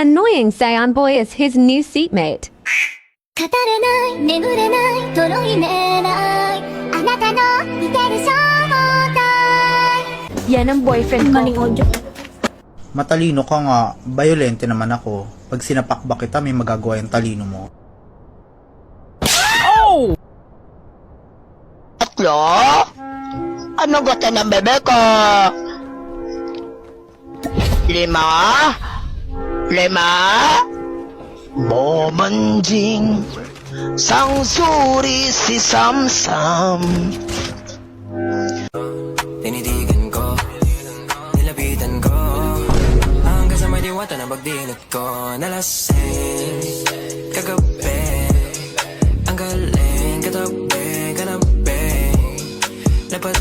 annoying Saiyan boy is his new seatmate. 語れない眠れないとろい寝ないあなたの似てる正体 Yan ang boyfriend ko. Galing audio. Matalino ka nga, violente naman ako. Pag sinapak ba kita, may magagawa yung talino mo. Tatlo? Ano gusto ng bebe ko? 5? 5? Sangsuri si Samsam. Tinitigan ko, nilapitan ko, hanggang sa may diwata na pagdinat ko. Nalasing, kagabi, ang galing, katabi, kanabi, dapat.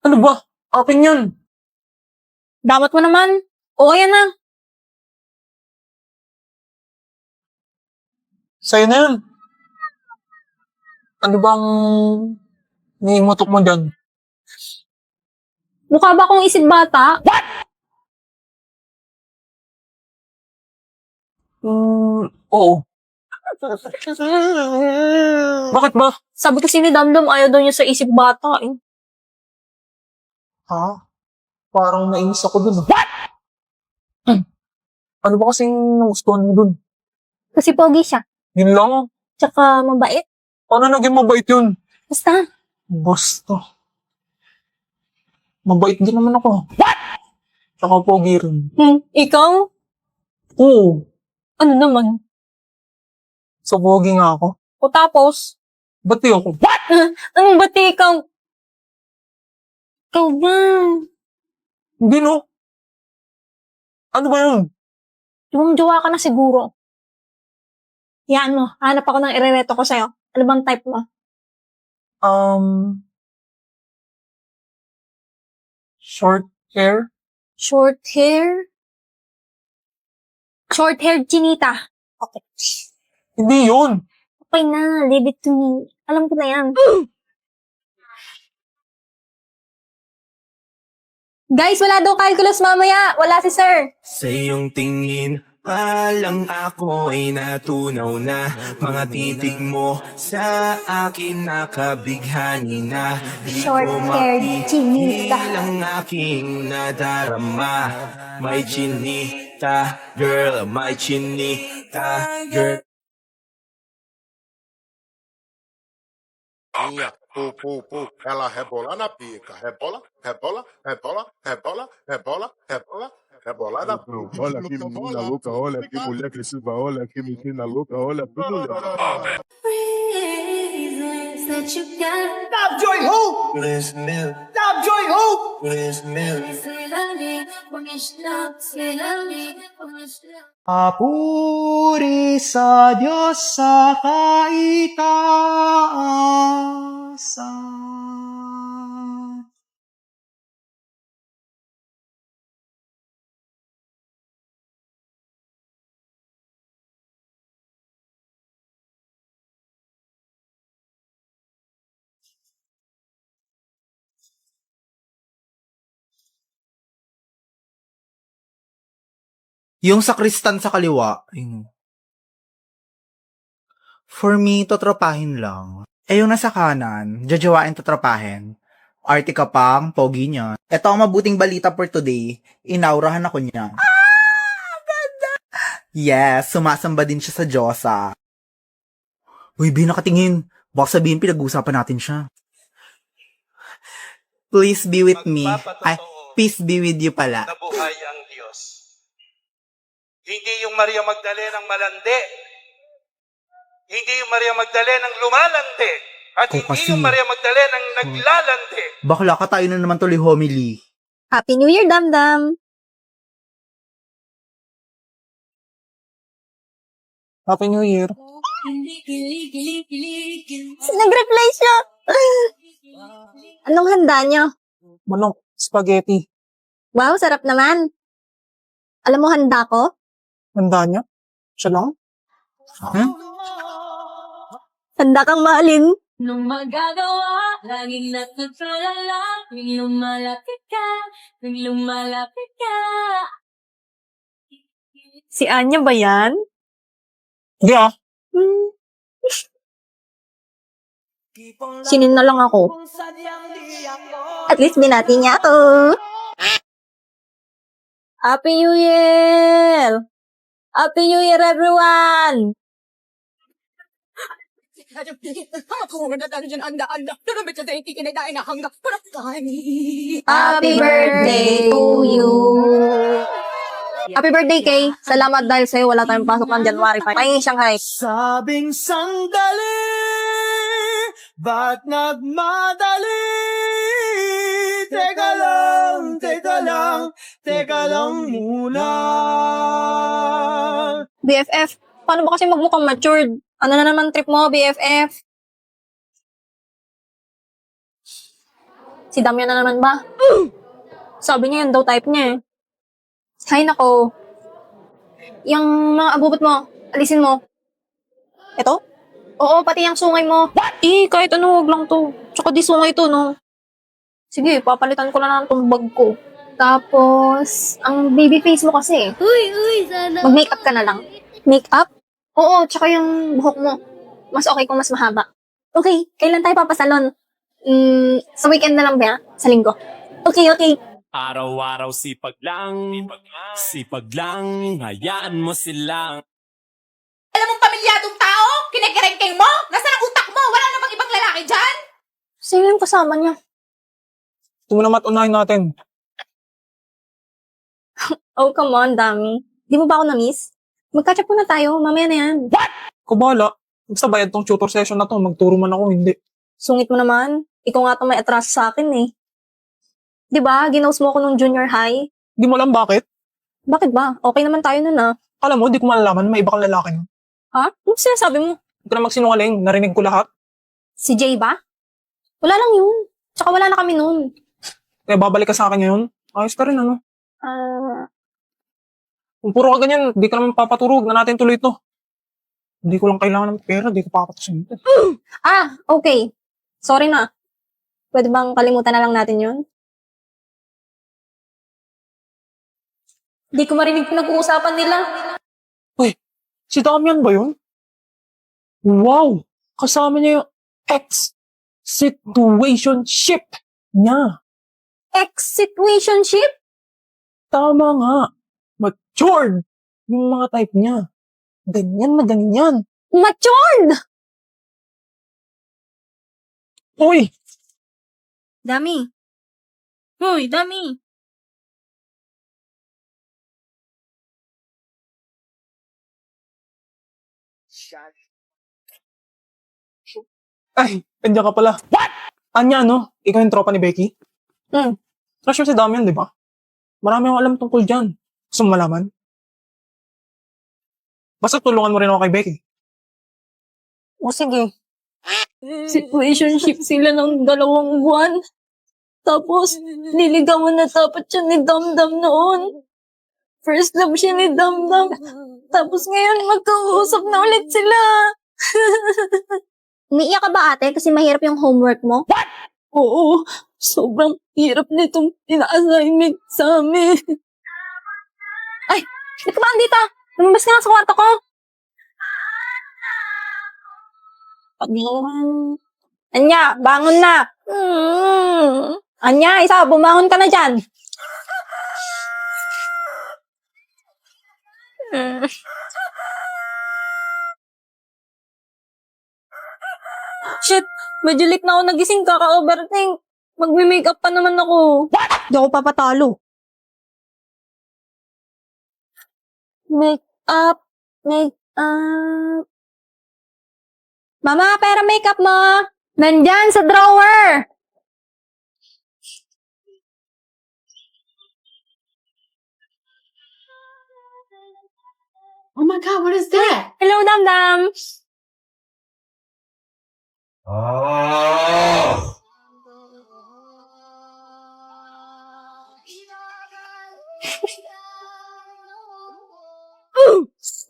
Ano ba? Akin yan. Damat mo naman. O, yan na. Sa'yo na yan. Ano bang niimutok mo dyan? Mukha ba akong isip bata? Oo. Bakit ba? Sabi kasi ni Damdam, ayaw daw niya sa isip bata eh. Ha? Parang nainis ako dun. Ano ba kasing nagustuhan mo dun? Kasi pogi siya. Yun lang. Tsaka mabait. Paano naging mabait yun? Basta. Basta. Mabait din naman ako. Tsaka pogi rin. Ikaw? Oo. Ano naman? So pogi nga ako. O tapos? Ba't di ako? Anong bati ikaw? Ikaw ba? Hindi no. Ano ba yun? Jowa ka na siguro. Yan mo. Hanap ako ng irereto ko sa'yo. Ano bang type mo? Short hair? Short hair? Short-haired chinita. Okay. Hindi yun. Okay na. Leave it to me. Alam ko na yan. Guys, wala daw calculus mamaya. Wala si sir. Sa iyong tingin, palang ako ay natunaw na. Mga titig mo sa akin nakabighani na. Di ko Short-haired chinita. mapigil ang aking nadarama. May chinita, girl, may chinita, girl. Ela rebola na pica. Rebola, rebola, rebola, rebola, rebola, rebola, rebola na pica. Olha que menina louca, olha que mulher agressiva, olha que menina louca, olha que mulher. Stop Joy Ho! Please milk, Stop Joy Ho! please milk. Papuri sa Diyos sa kaitaasan. Yung sakristan sa kaliwa, ayun. For me, totropahin lang. Eh yung nasa kanan, jajawain totropahin. Arte ka pang, pogi niya. Ito ang mabuting balita for today. Inaurahan ako niya. Ganda! Yes, sumasamba din siya sa Diyosa. Uy, Bi, nakatingin. Baka sabihin pinag-uusapan natin siya. Please be with me. Ay, peace be with you pala. Nabuhay ang Diyos. Hindi yung Maria Magdalenang malandi. Hindi yung Maria Magdalenang lumalandi. At Kung hindi kasi- yung Maria Magdalenang naglalandi. Bakla ka, tayo na naman tuloy homily. Happy New Year, Damdam. Happy New Year. Nag-reply siya. Anong handa niyo? Manok, spaghetti. Wow, sarap naman. Alam mo handa ko? Handa niya? Siya lang? Handa kang mahalin. Nung magagawa, laging natutulala, tuwing lumalapit ka, tuwing lumalapit ka. Si Anya ba yan? Hindi ah. Sinin na lang ako. At least binati niya ako. Happy New Year! Happy New Year, everyone! Happy birthday to you! Happy birthday, Kay! Salamat dahil sa'yo wala tayong pasok ng January 5. Pahingin Shanghai. Sabing sandali, ba't nagmadali? Teka lang muna. BFF, paano ba kasi magmukhang matured? Ano na naman trip mo, BFF? Si Damian na naman ba? Sabi niya yun daw type niya eh. Hay nako. Yung mga abubot mo, alisin mo. Ito? Oo, pati yung sungay mo. Kahit ano, wag lang to. Tsaka di sungay to, no? Sige, papalitan ko na lang tong bag ko. Tapos, ang baby face mo kasi. Sana. Mag-makeup ka na lang. Makeup? Oo, tsaka yung buhok mo. Mas okay kung mas mahaba. Okay, kailan tayo papasalon? Sa weekend na lang ba? Sa linggo? Okay. Araw-araw sipag lang, hayaan mo silang. Alam mong pamilyadong tao? Kinikerengkeng mo? Nasaan ang utak mo? Wala namang ibang lalaki dyan? Sino yung kasama niya? Ito mo naman unahin natin. Oh, come on, Dami. Di mo ba ako na-miss? Mag-catch up muna tayo. Mamaya na yan. Ikaw bahala. Basta bayad tong tutor session na to. Magturo man ako, hindi. Sungit mo naman. Ikaw nga itong may atraso sa akin eh. Di ba? Ginos mo ako nung junior high. Di mo alam bakit? Bakit ba? Okay naman tayo nun ah. Alam mo, di ko malalaman. May iba kang lalaki nun. Ha? Ano sinasabi mo? Huwag ka na magsinungaling. Narinig ko lahat. Si Jay ba? Wala lang yun. Tsaka wala na kami nun. Kaya babalik ka sa akin ngayon. Ayos ka rin, ano? Kung puro ka ganyan, di ka naman papaturog na natin tuloy ito. Hindi ko lang kailangan ng pera. Di ko papatasin ito. Okay. Sorry na. Pwede bang kalimutan na lang natin yun? Di ko marinig pinag-uusapan nila. Si Damian ba yun? Wow! Kasama niya yung ex-situationship niya. Ex-situationship? Tama nga. Matured yung mga type niya. Ganyan na ganyan. Matured! Uy! Dami. Hoy, Dami. Ay, nandiyan ka pala. What? Anya, no? Ikaw yung tropa ni Becky? Crush mo si Damian, di ba? Marami akong alam tungkol dyan. Gusto mo malaman? Basta tulungan mo rin ako kay Becky. O sige. Situationship sila ng 2 buwan. Tapos, niligawan na dapat siya ni Damdam noon. First love siya ni Damdam. Tapos ngayon, magkausap na ulit sila. Umiiyak ka ba ate kasi mahirap yung homework mo? What? Oo. Sobrang hirap nitong pina-assignment sa amin. Ay! Hindi ka ba andito? Lumabas ka nga sa kwarto ko. Anya, bangon na. Anya, isa, bumangon ka na dyan. Shit, medyo late na ako nagising, kaka-overthink. Magme-makeup pa naman ako. What? Di ako papatalo. Makeup. Mama, pera makeup mo. Nandyan sa drawer. Oh my God, what is that? Hello, Damdam.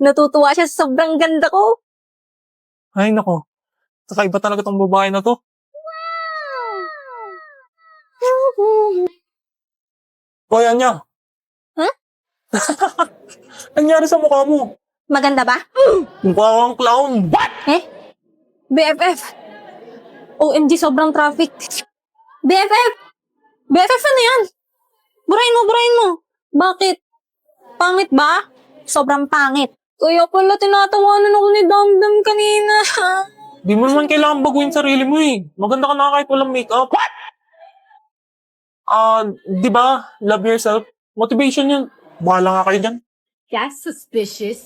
Natutuwa siya sa sobrang ganda ko. Ay, nako. Kakaiba talaga tong babae na to. Hoy, Anya. Huh? Nangyari sa mukha mo? Maganda ba? Mukha kang clown. Eh? BFF. OMG, sobrang traffic. BFF! BFF, ano yan? Burahin mo. Bakit? Pangit ba? Sobrang pangit. Kaya pala tinatawanan ako ni Damdam kanina. Di mo naman kailangan baguhin sarili mo eh. Maganda ka na kahit walang makeup. What? Di ba? Love yourself. Motivation yun. Bahala nga kayo dyan. That's suspicious.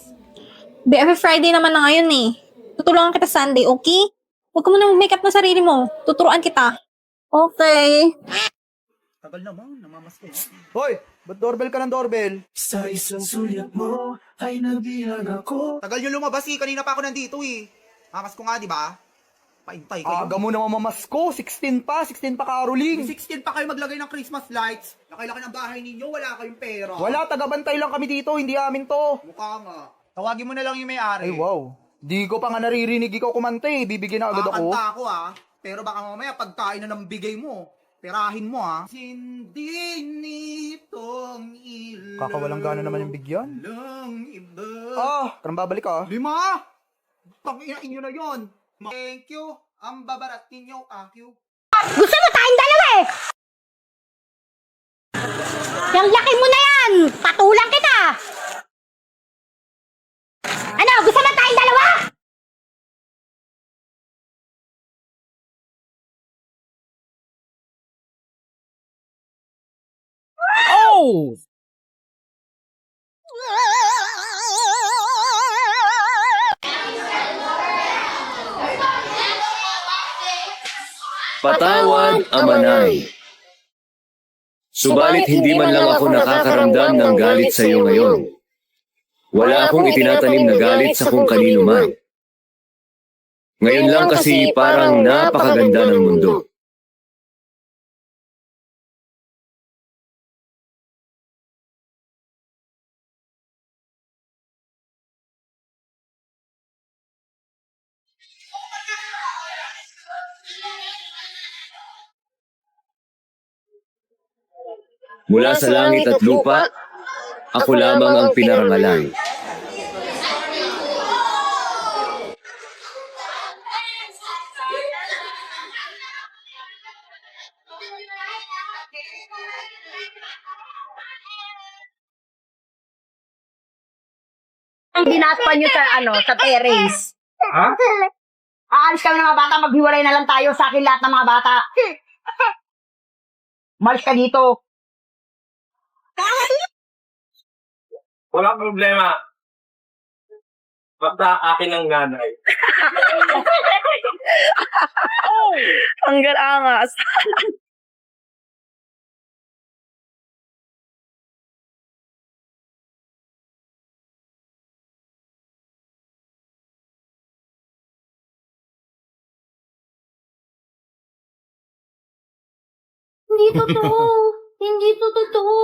BFF Friday naman na ngayon eh. Tutulungan kita Sunday, okay? Huwag ka muna mag-makeup na sarili mo. Tuturuan kita. Okay. Tagal naman, namamasko na. Hoy, ba't doorbell ka ng doorbell? Sa isang sulyap mo ay nabihag ako. Tagal nyo lumabas eh, kanina pa ako nandito eh. Mamas ko nga, di ba? Paintay kayo. Aga mo naman mamasko, 16 pa Caroling. 16 pa kayo maglagay ng Christmas lights. Laki-laki ng bahay ninyo, wala kayong pera. Wala, tagabantay lang kami dito, hindi amin to. Mukha nga. Tawagin mo na lang yung may-ari. Ay wow, di ko pa nga naririnig ikaw kumanta eh, bibigyan na agad ako. Kakanta ako ah, pero baka mamaya pagkain na ng bigay mo. Perahin mo ha. Hindi nitong ilaw. Kakawalang gana naman yung bigyan. Karang babalik ka. 5! Panginain nyo na yon. Thank you. Ang babarat ninyo, akyo. Gusto mo tayong dalawa eh! Yung laki mo na yan! Patulang kita! Ano? Gusto mo tayong dalawa? Oh! Patawad, Amanay. Subalit hindi man lang ako nakakaramdam ng galit sa iyo ngayon. Wala akong itinatanim na galit sa kung kanino man. Ngayon lang kasi parang napakaganda ng mundo. Mula sa langit at lupa, ako lamang ang pinarangalan. Ang dinaspan nyo sa terrace. Ha? Aalis kami ng mga bata, maghiwalay na lang tayo sa akin lahat ng mga bata. Malis ka dito. Walang problema. Basta akin ang nanay. Hanggang angas. Hindi totoo. Hindi to totoo.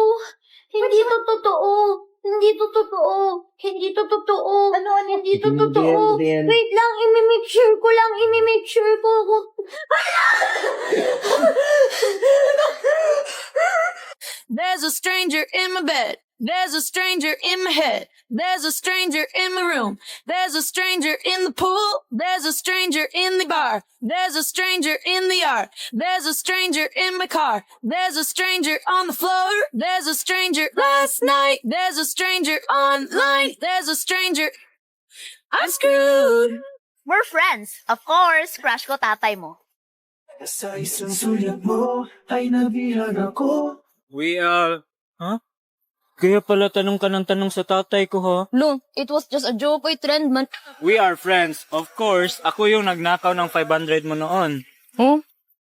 Hindi to totoo. Hindi to totoo. Hindi to totoo. Ano? Hindi to totoo. Wait lang, imi-make sure ko lang. Imi-make sure ko. There's a stranger in my bed. There's a stranger in my head. There's a stranger in my room. There's a stranger in the pool. There's a stranger in the bar. There's a stranger in the yard. There's a stranger in my car. There's a stranger on the floor. There's a stranger last night. There's a stranger online. There's a stranger. I'm screwed. We're friends. Of course, crush ko tatay mo. Sa isang sulyap mo ay nabihag ako. We are... Huh? Kaya pala tanong ka ng tanong sa tatay ko, ha? No, it was just a joke. Ay, trend man. We are friends. Of course, ako yung nagnakaw ng 500 mo noon. Huh?